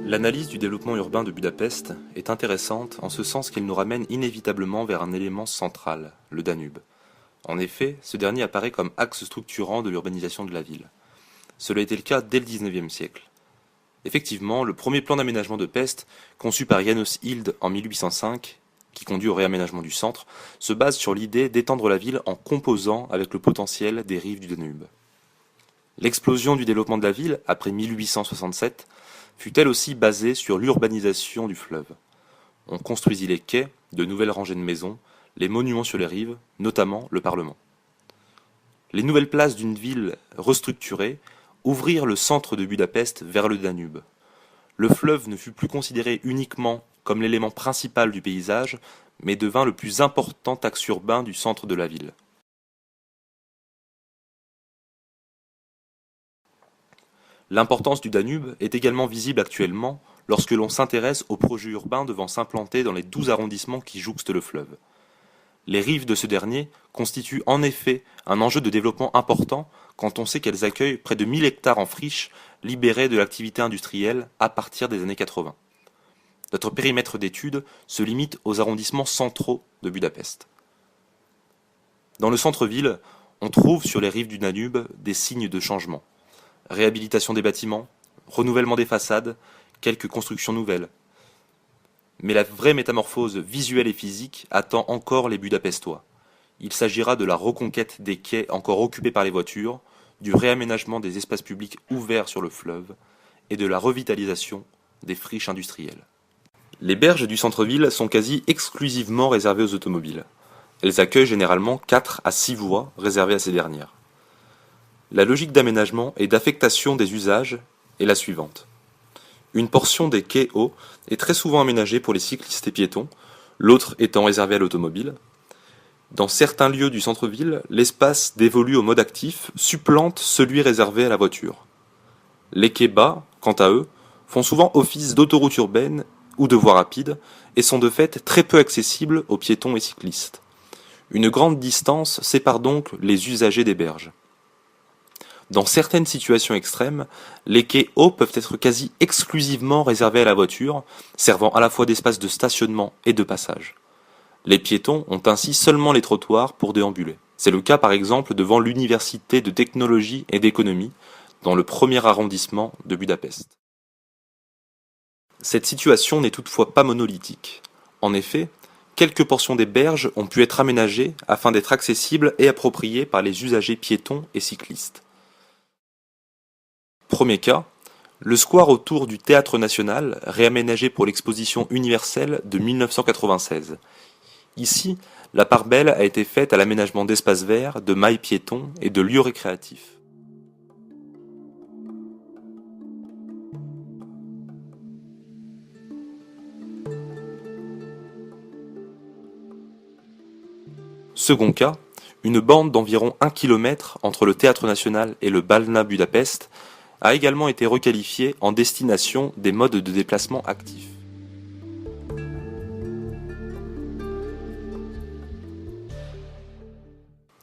L'analyse du développement urbain de Budapest est intéressante en ce sens qu'elle nous ramène inévitablement vers un élément central, le Danube. En effet, ce dernier apparaît comme axe structurant de l'urbanisation de la ville. Cela a été le cas dès le XIXe siècle. Effectivement, le premier plan d'aménagement de Pest, conçu par János Hild en 1805, qui conduit au réaménagement du centre, se base sur l'idée d'étendre la ville en composant avec le potentiel des rives du Danube. L'explosion du développement de la ville, après 1867, fut elle aussi basée sur l'urbanisation du fleuve. On construisit les quais, de nouvelles rangées de maisons, les monuments sur les rives, notamment le Parlement. Les nouvelles places d'une ville restructurée ouvrirent le centre de Budapest vers le Danube. Le fleuve ne fut plus considéré uniquement comme l'élément principal du paysage, mais devint le plus important axe urbain du centre de la ville. L'importance du Danube est également visible actuellement lorsque l'on s'intéresse aux projets urbains devant s'implanter dans les 12 arrondissements qui jouxtent le fleuve. Les rives de ce dernier constituent en effet un enjeu de développement important quand on sait qu'elles accueillent près de 1000 hectares en friche libérés de l'activité industrielle à partir des années 80. Notre périmètre d'étude se limite aux arrondissements centraux de Budapest. Dans le centre-ville, on trouve sur les rives du Danube des signes de changement. Réhabilitation des bâtiments, renouvellement des façades, quelques constructions nouvelles. Mais la vraie métamorphose visuelle et physique attend encore les Budapestois. Il s'agira de la reconquête des quais encore occupés par les voitures, du réaménagement des espaces publics ouverts sur le fleuve et de la revitalisation des friches industrielles. Les berges du centre-ville sont quasi exclusivement réservées aux automobiles. Elles accueillent généralement 4 à 6 voies réservées à ces dernières. La logique d'aménagement et d'affectation des usages est la suivante. Une portion des quais hauts est très souvent aménagée pour les cyclistes et piétons, l'autre étant réservé à l'automobile. Dans certains lieux du centre-ville, l'espace dévolu au mode actif supplante celui réservé à la voiture. Les quais bas, quant à eux, font souvent office d'autoroute urbaine ou de voie rapide et sont de fait très peu accessibles aux piétons et cyclistes. Une grande distance sépare donc les usagers des berges. Dans certaines situations extrêmes, les quais hauts peuvent être quasi exclusivement réservés à la voiture, servant à la fois d'espace de stationnement et de passage. Les piétons ont ainsi seulement les trottoirs pour déambuler. C'est le cas par exemple devant l'Université de technologie et d'économie, dans le premier arrondissement de Budapest. Cette situation n'est toutefois pas monolithique. En effet, quelques portions des berges ont pu être aménagées afin d'être accessibles et appropriées par les usagers piétons et cyclistes. Premier cas, le square autour du Théâtre National, réaménagé pour l'exposition universelle de 1996. Ici, la part belle a été faite à l'aménagement d'espaces verts, de mailles piétons et de lieux récréatifs. Second cas, une bande d'environ 1 km entre le Théâtre National et le Bálna Budapest a également été requalifiée en destination des modes de déplacement actifs.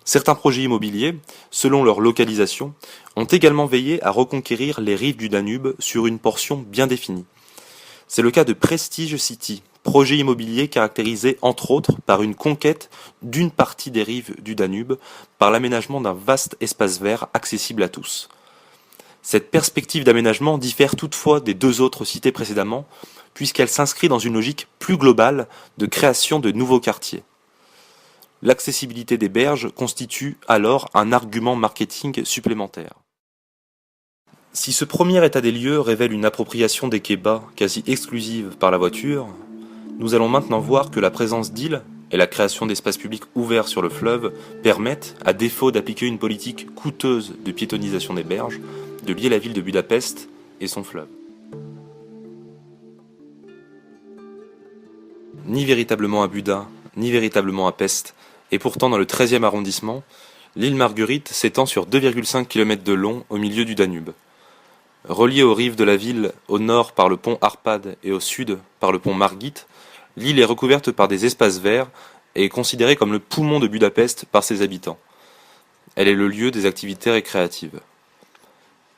Certains projets immobiliers, selon leur localisation, ont également veillé à reconquérir les rives du Danube sur une portion bien définie. C'est le cas de Prestige City, projet immobilier caractérisé entre autres par une conquête d'une partie des rives du Danube par l'aménagement d'un vaste espace vert accessible à tous. Cette perspective d'aménagement diffère toutefois des deux autres citées précédemment, puisqu'elle s'inscrit dans une logique plus globale de création de nouveaux quartiers. L'accessibilité des berges constitue alors un argument marketing supplémentaire. Si ce premier état des lieux révèle une appropriation des quais bas quasi exclusive par la voiture, nous allons maintenant voir que la présence d'îles et la création d'espaces publics ouverts sur le fleuve permettent, à défaut d'appliquer une politique coûteuse de piétonisation des berges, de lier la ville de Budapest et son fleuve. Ni véritablement à Buda, ni véritablement à Pest, et pourtant dans le 13e arrondissement, l'île Marguerite s'étend sur 2,5 km de long au milieu du Danube. Reliée aux rives de la ville au nord par le pont Arpad et au sud par le pont Margit, l'île est recouverte par des espaces verts et est considérée comme le poumon de Budapest par ses habitants. Elle est le lieu des activités récréatives.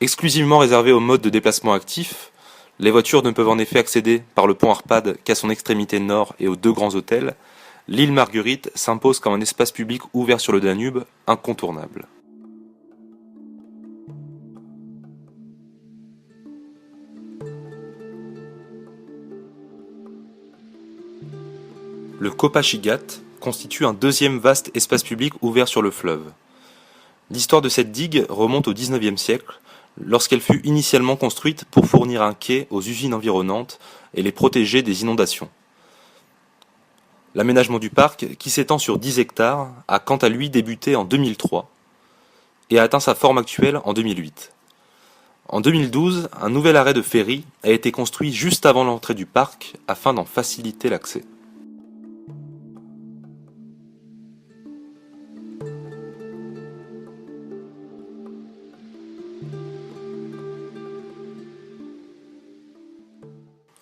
Exclusivement réservée au mode de déplacement actif, Les voitures ne peuvent en effet accéder par le pont Arpad qu'à son extrémité nord et aux deux grands hôtels. L'île Marguerite s'impose comme un espace public ouvert sur le Danube, incontournable. Le Kopachygat constitue un deuxième vaste espace public ouvert sur le fleuve. L'histoire de cette digue remonte au XIXe siècle, lorsqu'elle fut initialement construite pour fournir un quai aux usines environnantes et les protéger des inondations. L'aménagement du parc, qui s'étend sur 10 hectares, a quant à lui débuté en 2003 et a atteint sa forme actuelle en 2008. En 2012, un nouvel arrêt de ferry a été construit juste avant l'entrée du parc afin d'en faciliter l'accès.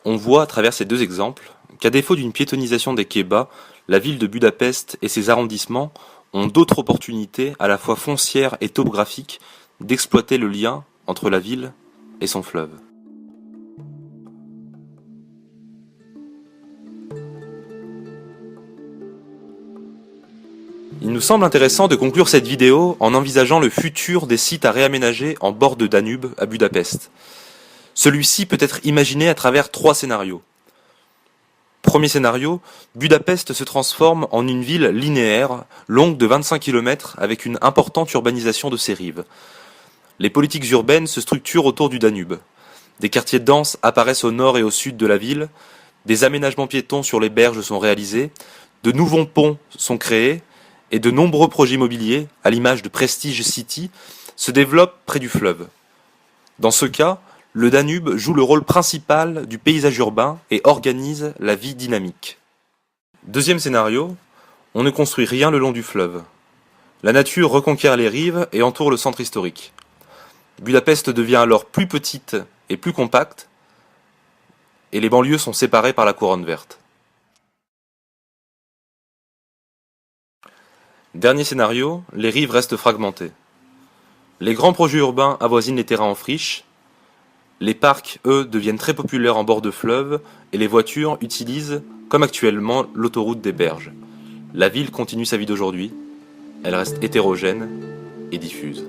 On voit à travers ces deux exemples qu'à défaut d'une piétonisation des quais bas, la ville de Budapest et ses arrondissements ont d'autres opportunités à la fois foncières et topographiques d'exploiter le lien entre la ville et son fleuve. Il nous semble intéressant de conclure cette vidéo en envisageant le futur des sites à réaménager en bord de Danube à Budapest. Celui-ci peut être imaginé à travers 3 scénarios. Premier scénario, Budapest se transforme en une ville linéaire, longue de 25 km avec une importante urbanisation de ses rives. Les politiques urbaines se structurent autour du Danube. Des quartiers denses apparaissent au nord et au sud de la ville, des aménagements piétons sur les berges sont réalisés, de nouveaux ponts sont créés, et de nombreux projets immobiliers, à l'image de Prestige City, se développent près du fleuve. Dans ce cas, le Danube joue le rôle principal du paysage urbain et organise la vie dynamique. Deuxième scénario, on ne construit rien le long du fleuve. La nature reconquiert les rives et entoure le centre historique. Budapest devient alors plus petite et plus compacte, et les banlieues sont séparées par la couronne verte. Dernier scénario, les rives restent fragmentées. Les grands projets urbains avoisinent les terrains en friche. Les parcs, eux, deviennent très populaires en bord de fleuve et les voitures utilisent, comme actuellement, l'autoroute des berges. La ville continue sa vie d'aujourd'hui, elle reste hétérogène et diffuse.